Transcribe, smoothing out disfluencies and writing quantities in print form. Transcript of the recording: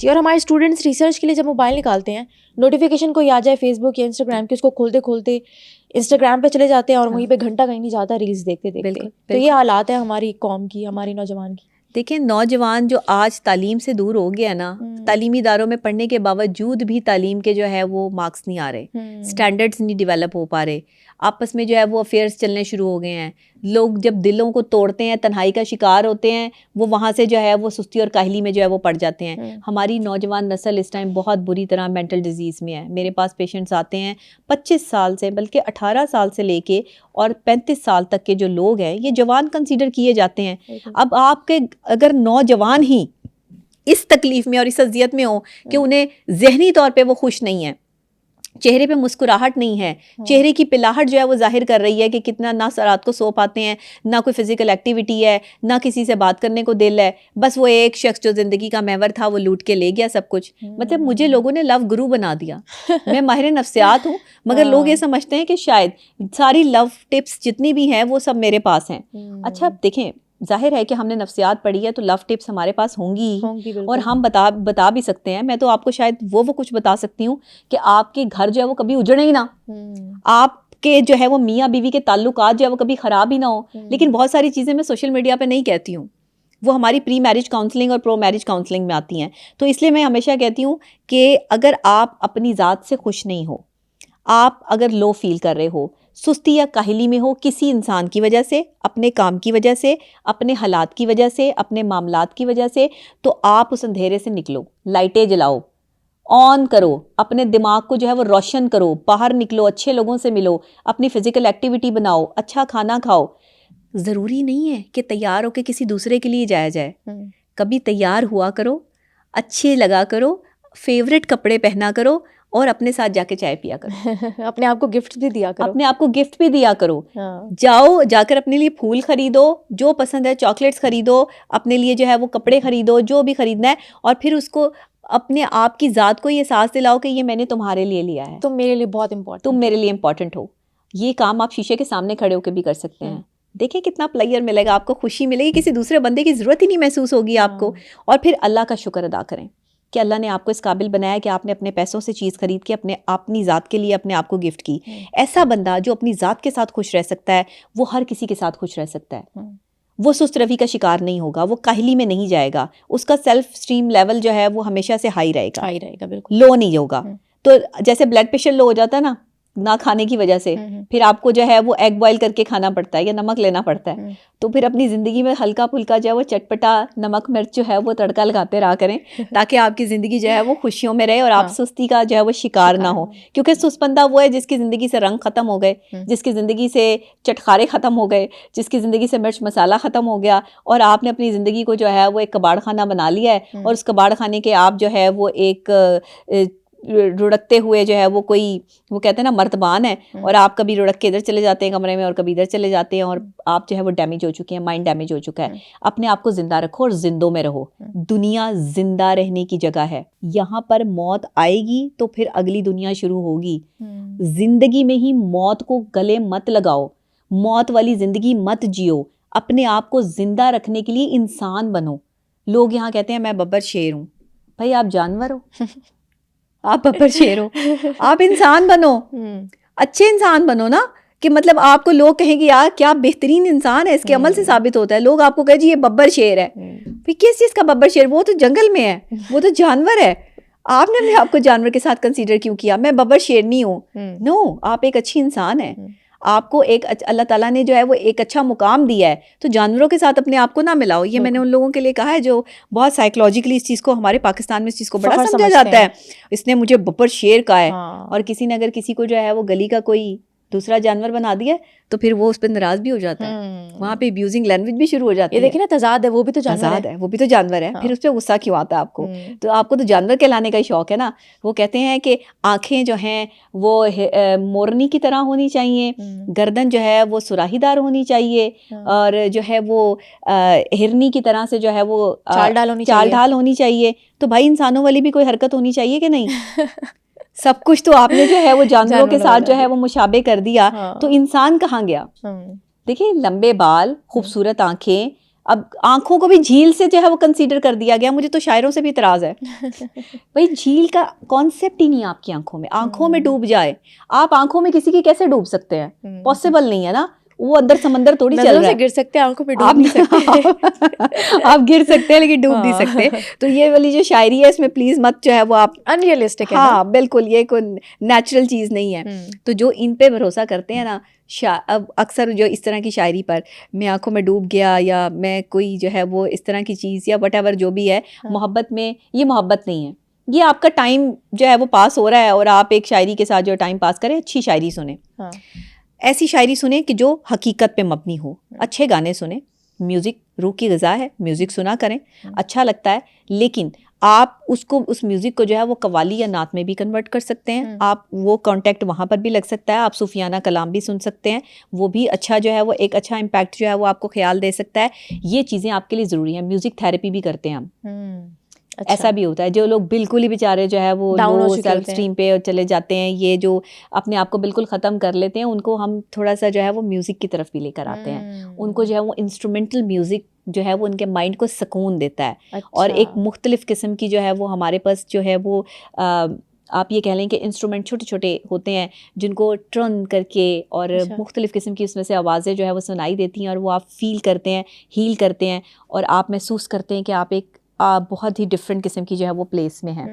जी, और हमारे students research के लिए जब मोबाइल निकालते हैं, नोटिफिकेशन कोई आ जाए फेसबुक या इंस्टाग्राम की, उसको खोलते खोलते इंस्टाग्राम पे चले जाते हैं और वहीं पे घंटा कहीं नहीं जाता रील्स देखते देखते। तो ये हालात है हमारी कौम की, हमारी नौजवान की। देखिए, नौजवान जो आज तालीम से दूर हो गया ना, तालीमी इदारों में पढ़ने के बावजूद भी तालीम के जो है वो मार्क्स नहीं आ रहे, स्टैंडर्ड्स नहीं डेवलप हो पा रहे, आपस में जो है वो अफेयर्स चलने शुरू हो गए हैं। लोग जब दिलों को तोड़ते हैं, तन्हाई का शिकार होते हैं, वो वहाँ से जो है वो सुस्ती और काहली में जो है वो पड़ जाते हैं। हमारी नौजवान नस्ल इस टाइम बहुत बुरी तरह मेंटल डिजीज़ में है। मेरे पास पेशेंट्स आते हैं 25 साल से, बल्कि 18 साल से लेके और 35 साल तक के जो लोग हैं, ये जवान कंसीडर किए जाते हैं। अब आपके अगर नौजवान ही इस तकलीफ़ में और इस अजियत में हो कि उन्हें जहनी तौर पे वो खुश नहीं है, चेहरे पे मुस्कुराहट नहीं है, चेहरे की पिलाहट जो है वो जाहिर कर रही है कि कितना ना रात को सो पाते हैं, ना कोई फिजिकल एक्टिविटी है, ना किसी से बात करने को दिल है, बस वो एक शख्स जो ज़िंदगी का महवर था वो लूट के ले गया सब कुछ। मतलब मुझे लोगों ने लव गुरु बना दिया। मैं माहिर नफ्सियात हूँ, मगर लोग ये समझते हैं कि शायद सारी लव टिप्स जितनी भी हैं वो सब मेरे पास हैं। अच्छा, देखें, जाहिर है कि हमने नफ्सियात पढ़ी है तो लव टिप्स हमारे पास होंगी और हम बता भी सकते हैं। मैं तो आपको शायद वो कुछ बता सकती हूँ कि आपके घर जो है वो कभी उजड़े ही ना, आपके जो है वो मियाँ बीवी के ताल्लुकात जो है वो कभी ख़राब ही ना हो। लेकिन बहुत सारी चीज़ें मैं सोशल मीडिया पे नहीं कहती हूँ, वो हमारी प्री मैरिज काउंसलिंग और प्रो मैरिज काउंसलिंग में आती हैं। तो इसलिए मैं हमेशा कहती हूँ कि अगर आप अपनी ज़ात से खुश नहीं हो, आप अगर लो फील कर रहे हो, सुस्ती या काहली में हो किसी इंसान की वजह से, अपने काम की वजह से, अपने हालात की वजह से, अपने मामलात की वजह से, तो आप उस अंधेरे से निकलो, लाइटें जलाओ, ऑन करो, अपने दिमाग को जो है वो रोशन करो, बाहर निकलो, अच्छे लोगों से मिलो, अपनी फिजिकल एक्टिविटी बनाओ, अच्छा खाना खाओ। ज़रूरी नहीं है कि तैयार होकर किसी दूसरे के लिए जाया जाए। कभी तैयार हुआ करो, अच्छे लगा करो, फेवरेट कपड़े पहना करो और अपने साथ जाके चाय पिया करो। अपने आप को गिफ्ट भी दिया करो। अपने आप को गिफ्ट भी दिया करो। जाओ, जाकर अपने लिए फूल खरीदो, जो पसंद है चॉकलेट्स खरीदो, अपने लिए जो है वो कपड़े खरीदो, जो भी खरीदना है, और फिर उसको अपने आप की ज़ात को ये सांस दिलाओ कि ये मैंने तुम्हारे लिए लिया है, तुम मेरे लिए बहुत इंपॉर्टेंट, तुम मेरे लिए इंपॉर्टेंट हो। ये काम आप शीशे के सामने खड़े होकर भी कर सकते हैं। देखिए कितना प्लेयर मिलेगा आपको, खुशी मिलेगी, किसी दूसरे बंदे की ज़रूरत ही नहीं महसूस होगी आपको। और फिर अल्लाह का शुक्र अदा करें कि अल्लाह ने आपको इस काबिल बनाया कि आपने अपने पैसों से चीज़ खरीद के अपनी ज़ात के लिए अपने आप को गिफ्ट की। ऐसा बंदा जो अपनी ज़ात के साथ खुश रह सकता है, वो हर किसी के साथ खुश रह सकता है। वो सुस्त रवि का शिकार नहीं होगा, वो काहली में नहीं जाएगा, उसका सेल्फ स्टीम लेवल जो है वो हमेशा से हाई रहेगा, बिल्कुल लो नहीं होगा। तो जैसे ब्लड प्रेशर लो हो जाता है ना खाने की वजह से, फिर आपको जो है वो एग बॉयल करके खाना पड़ता है या नमक लेना पड़ता है। तो फिर अपनी ज़िंदगी में हल्का फुल्का जो है वो चटपटा नमक मिर्च जो है वो तड़का लगाते रहा करें, ताकि आपकी ज़िंदगी जो है वो खुशियों में रहे और आप सुस्ती का जो है वो शिकार ना हो। क्योंकि सुस्त बंदा वो है जिसकी ज़िंदगी से रंग ख़त्म हो गए, जिसकी ज़िंदगी से चटखारे ख़त्म हो गए, जिसकी ज़िंदगी से मिर्च मसाला ख़त्म हो गया, और आपने अपनी ज़िंदगी को जो है वो एक कबाड़ खाना बना लिया है, और उस कबाड़ खाने के आप जो है वो एक रुड़कते हुए जो है वो कहते हैं ना मर्तबान है, और आप कभी रुड़क के इधर चले जाते हैं कमरे में और कभी इधर चले जाते हैं, और आप जो है वो डैमेज हो चुके हैं, माइंड डैमेज हो चुका है। अपने आप को जिंदा रखो और जिंदों में रहो। दुनिया जिंदा रहने की जगह है, यहाँ पर मौत आएगी तो फिर अगली दुनिया शुरू होगी। जिंदगी में ही मौत को गले मत लगाओ, मौत वाली जिंदगी मत जियो, अपने आप को जिंदा रखने के लिए इंसान बनो। लोग यहाँ कहते हैं मैं बब्बर शेर हूँ, भाई आप जानवर हो, आप बब्बर शेर हो, आप इंसान बनो, अच्छे इंसान बनो ना, कि मतलब आपको लोग कहेंगे यार क्या बेहतरीन इंसान है, इसके अमल से साबित होता है। लोग आपको कहे जी ये बब्बर शेर है, भाई किस चीज़ का बब्बर शेर, वो तो जंगल में है, वो तो जानवर है, आपने अपने आपको जानवर के साथ कंसीडर क्यों किया? मैं बब्बर शेर नहीं हूँ, नो, आप एक अच्छी इंसान है, आपको एक अल्लाह ताला ने जो है वो एक अच्छा मुकाम दिया है, तो जानवरों के साथ अपने आप को ना मिलाओ। ये मैंने उन लोगों के लिए कहा है जो बहुत साइकोलॉजिकली इस चीज़ को, हमारे पाकिस्तान में इस चीज़ को बड़ा समझा जाता है, इसने मुझे बब्बर शेर कहा है। और किसी ने अगर किसी को जो है वो गली का कोई दूसरा जानवर बना दिया तो फिर वो उस पर नाराज भी हो जाता है, वहाँ पे अब्यूजिंग लैंग्वेज भी शुरू हो जाती है। ये देखिए ना, तजाद है, वो भी तो जानवर है, वो भी तो जानवर है। फिर उस पर गुस्सा क्यों आता है आपको? तो आपको तो जानवर कहलाने का ही शौक है ना। वो कहते हैं कि आंखें जो हैं वो मोरनी की तरह होनी चाहिए, गर्दन जो है वो सुराहीदार होनी चाहिए, और जो है वो हिरनी की तरह से जो है वो चाल ढाल होनी चाहिए। तो भाई इंसानों वाली भी कोई हरकत होनी चाहिए कि नहीं? सब कुछ तो आपने जो है वो जानवरों के साथ जो है वो मुशाबे कर दिया, तो इंसान कहाँ गया? देखिए, लंबे बाल, खूबसूरत आंखें, अब आंखों को भी झील से जो है वो कंसीडर कर दिया गया। मुझे तो शायरों से भी इतराज़ है भाई, झील का कॉन्सेप्ट ही नहीं है आपकी आंखों में डूब जाए। आप आंखों में किसी की कैसे डूब सकते हैं? पॉसिबल नहीं है ना, वो अंदर समंदर थोड़ी चल रहा है। गिर सकते हैं, आंखों पे डूब नहीं सकते। आप गिर सकते हैं लेकिन डूब नहीं सकते। तो ये वाली जो शायरी है इसमें प्लीज मत जो है वो आप अनरियलिस्टिक है। हाँ बिल्कुल, ये कोई नेचुरल चीज़ नहीं है। तो जो इन पे भरोसा करते हैं ना, अब अक्सर जो इस तरह की शायरी पर, मैं आंखों में डूब गया या मैं कोई जो है वो इस तरह की चीज़ या वट जो भी है, मोहब्बत में, ये मोहब्बत नहीं है। ये आपका टाइम जो है वो पास हो रहा है और आप एक शायरी के साथ जो टाइम पास करें। अच्छी शायरी सुने, ऐसी शायरी सुने कि जो हकीकत पे मबनी हो। अच्छे गाने सुने, म्यूज़िक रूह की ग़िज़ा है, म्यूज़िक सुना करें, अच्छा लगता है। लेकिन आप उसको, उस म्यूज़िक को जो है वो कव्वाली या नात में भी कन्वर्ट कर सकते हैं। आप वो कॉन्टेक्ट वहाँ पर भी लग सकता है। आप सूफियाना कलाम भी सुन सकते हैं, वो भी अच्छा जो है वो एक अच्छा इम्पैक्ट जो है वो आपको ख्याल दे सकता है। ये चीज़ें आपके लिए ज़रूरी हैं। म्यूज़िक थेरेपी भी करते हैं हम। अच्छा। ऐसा भी होता है जो लोग बिल्कुल ही बेचारे जो है वो लो सेल्फ स्टीम पे चले जाते हैं, ये जो अपने आप को बिल्कुल ख़त्म कर लेते हैं, उनको हम थोड़ा सा जो है वो म्यूज़िक की तरफ भी लेकर आते हैं। उनको जो है वो इंस्ट्रूमेंटल म्यूज़िक जो है वो उनके माइंड को सुकून देता है। अच्छा। और एक मुख्तलिफ़ किस्म की जो है वो हमारे पास जो है वो आप ये कह लें कि इंस्ट्रूमेंट छोटे छोटे होते हैं जिनको ट्रन करके और अच्छा। मुख्तलिफ़ किस्म की उसमें से आवाज़ें जो है वो सुनाई देती हैं और वो आप फील करते हैं, हील करते हैं और आप महसूस करते हैं कि आप एक बहुत ही डिफरेंट किस्म की जो है वो प्लेस में है।